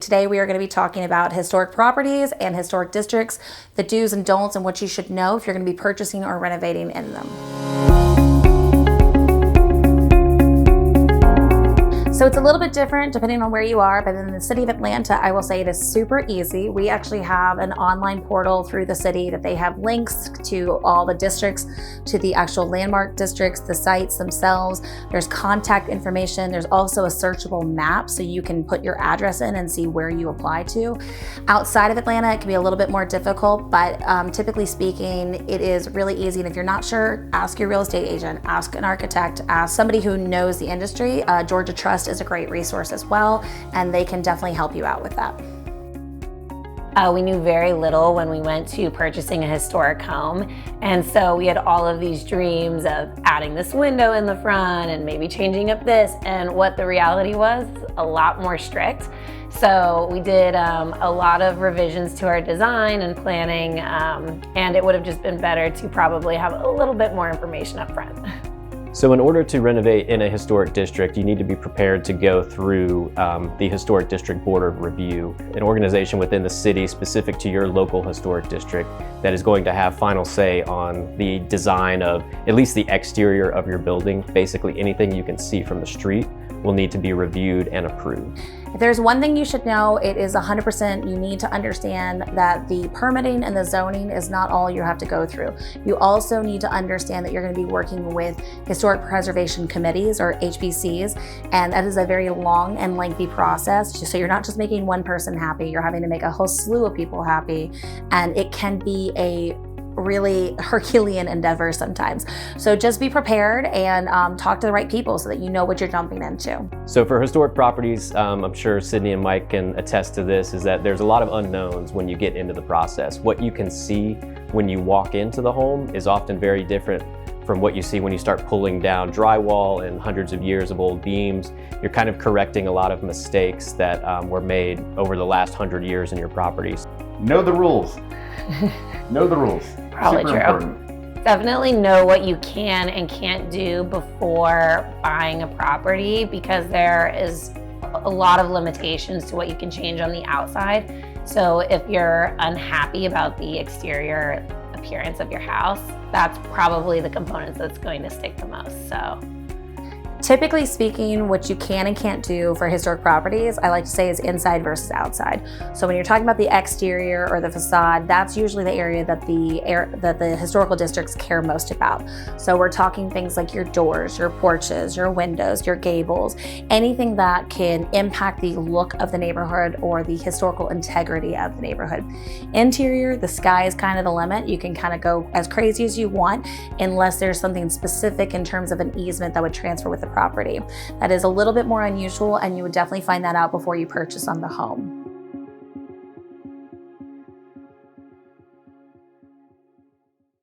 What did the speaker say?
Today we are going to be talking about historic properties and historic districts, the do's and don'ts, and what you should know if you're going to be purchasing or renovating in them. So it's a little bit different depending on where you are, but in the city of Atlanta, I will say it is super easy. We actually have an online portal through the city that they have links to all the districts, to the actual landmark districts, the sites themselves. There's contact information. There's also a searchable map so you can put your address in and see where you apply to. Outside of Atlanta, it can be a little bit more difficult, but typically speaking, it is really easy. And if you're not sure, ask your real estate agent, ask an architect, ask somebody who knows the industry. Georgia Trust is a great resource as well, and they can definitely help you out with that. We knew very little when we went to purchasing a historic home, and so we had all of these dreams of adding this window in the front and maybe changing up this, and what the reality was, a lot more strict. So we did a lot of revisions to our design and planning, and it would have just been better to probably have a little bit more information up front. So in order to renovate in a historic district, you need to be prepared to go through the Historic District Board of Review, an organization within the city specific to your local historic district that is going to have final say on the design of at least the exterior of your building. Basically anything you can see from the street will need to be reviewed and approved. If there's one thing you should know, it is 100% you need to understand that the permitting and the zoning is not all you have to go through. You also need to understand that you're going to be working with historic preservation committees, or HPCs, and that is a very long and lengthy process. So you're not just making one person happy, you're having to make a whole slew of people happy, and it can be a really Herculean endeavor sometimes. So just be prepared and talk to the right people so that you know what you're jumping into. So for historic properties, I'm sure Sydney and Mike can attest to this, is that there's a lot of unknowns when you get into the process. What you can see when you walk into the home is often very different from what you see when you start pulling down drywall and hundreds of years of old beams. You're kind of correcting a lot of mistakes that were made over the last 100 years in your properties. Know the rules. Know the rules. Probably Super true. important. Definitely know what you can and can't do before buying a property, because there is a lot of limitations to what you can change on the outside. So if you're unhappy about the exterior appearance of your house, that's probably the components that's going to stick the most. So typically speaking, what you can and can't do for historic properties, I like to say, is inside versus outside. So when you're talking about the exterior or the facade, that's usually the area that the historical districts care most about. So we're talking things like your doors, your porches, your windows, your gables, anything that can impact the look of the neighborhood or the historical integrity of the neighborhood. Interior, the sky is kind of the limit. You can kind of go as crazy as you want unless there's something specific in terms of an easement that would transfer with the property. That is a little bit more unusual, and you would definitely find that out before you purchase on the home.